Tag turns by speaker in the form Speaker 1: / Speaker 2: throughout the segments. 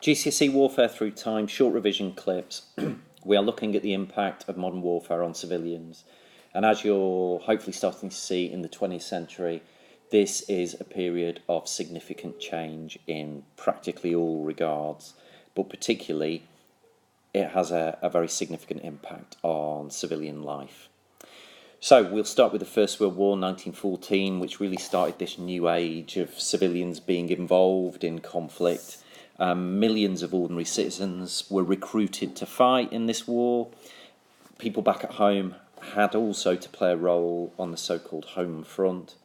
Speaker 1: GCSE Warfare Through Time, short revision clips. We are looking at the impact of modern warfare on civilians. And as you're hopefully starting to see in the 20th century, this is a period of significant change in practically all regards, but particularly it has a very significant impact on civilian life. So we'll start with the First World War, 1914, which really started this new age of civilians being involved in conflict. Millions of ordinary citizens were recruited to fight in this war. People back at home had also to play a role on the so-called home front.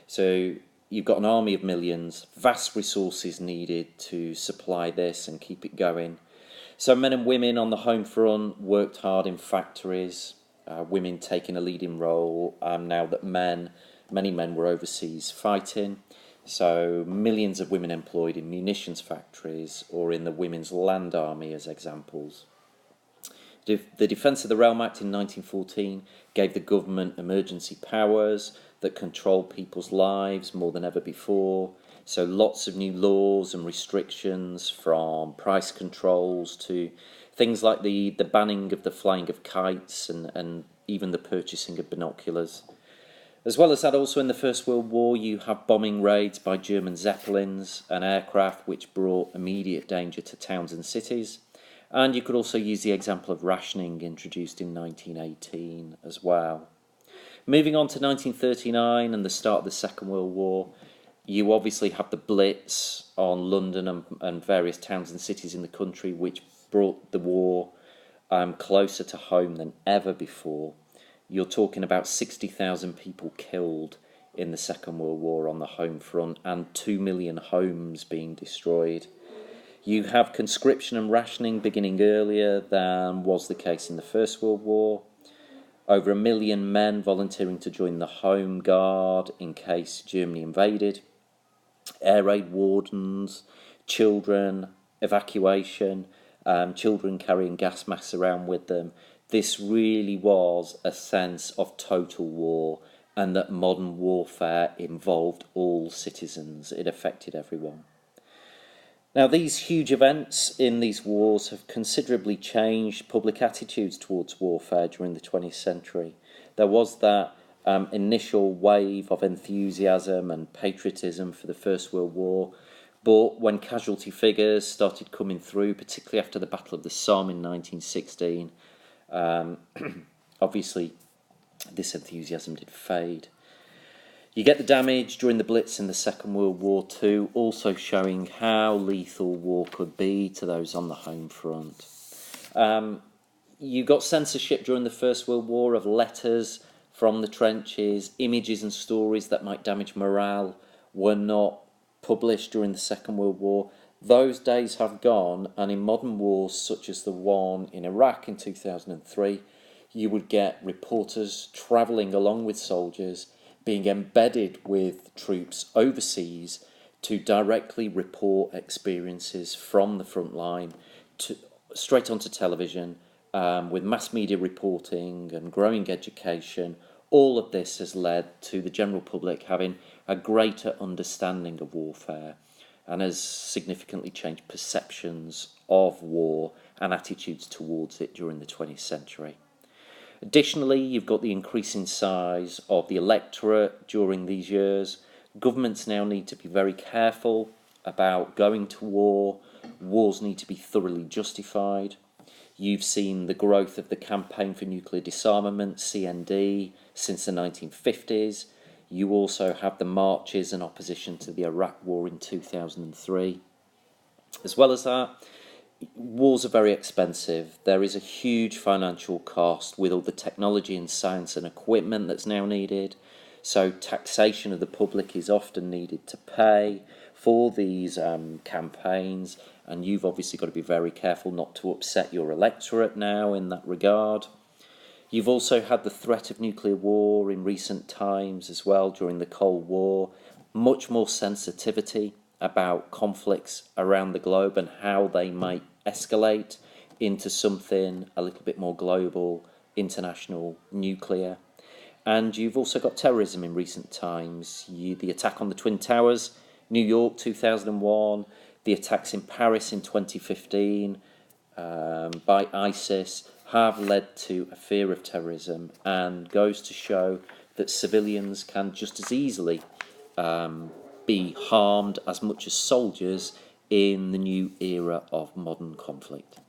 Speaker 1: So you've got an army of millions, vast resources needed to supply this and keep it going. So men and women on the home front worked hard in factories, women taking a leading role now that many men were overseas fighting. So millions of women employed in munitions factories or in the Women's Land Army as examples. The Defence of the Realm Act in 1914 gave the government emergency powers that controlled people's lives more than ever before. So lots of new laws and restrictions, from price controls to things like the banning of the flying of kites and even the purchasing of binoculars. As well as that, also in the First World War, you have bombing raids by German Zeppelins and aircraft which brought immediate danger to towns and cities. And you could also use the example of rationing introduced in 1918 as well. Moving on to 1939 and the start of the Second World War, you obviously have the Blitz on London and various towns and cities in the country, which brought the war closer to home than ever before. You're talking about 60,000 people killed in the Second World War on the home front and 2 million homes being destroyed. You have conscription and rationing beginning earlier than was the case in the First World War. Over 1 million men volunteering to join the Home Guard in case Germany invaded. Air raid wardens, children, evacuation, children carrying gas masks around with them. This really was a sense of total war, and that modern warfare involved all citizens. It affected everyone. Now, these huge events in these wars have considerably changed public attitudes towards warfare during the 20th century. There was that initial wave of enthusiasm and patriotism for the First World War, but when casualty figures started coming through, particularly after the Battle of the Somme in 1916, obviously this enthusiasm did fade. You get the damage during the Blitz in the Second World War too, also showing how lethal war could be to those on the home front. You got censorship during the First World War of letters from the trenches, images and stories that might damage morale were not published during the Second World War. Those days have gone, and in modern wars such as the one in Iraq in 2003, you would get reporters travelling along with soldiers, being embedded with troops overseas to directly report experiences from the front line straight onto television, with mass media reporting and growing education. All of this has led to the general public having a greater understanding of warfare and has significantly changed perceptions of war and attitudes towards it during the 20th century. Additionally, you've got the increasing size of the electorate during these years. Governments now need to be very careful about going to war. Wars need to be thoroughly justified. You've seen the growth of the Campaign for Nuclear Disarmament, CND, since the 1950s. You also have the marches and opposition to the Iraq War in 2003. As well as that, wars are very expensive. There is a huge financial cost with all the technology and science and equipment that's now needed. So taxation of the public is often needed to pay for these campaigns, and you've obviously got to be very careful not to upset your electorate now in that regard. You've also had the threat of nuclear war in recent times as well during the Cold War. Much more sensitivity about conflicts around the globe and how they might escalate into something a little bit more global, international, nuclear. And you've also got terrorism in recent times. The attack on the Twin Towers, New York 2001, The attacks in Paris in 2015 by ISIS have led to a fear of terrorism, and goes to show that civilians can just as easily be harmed as much as soldiers in the new era of modern conflict.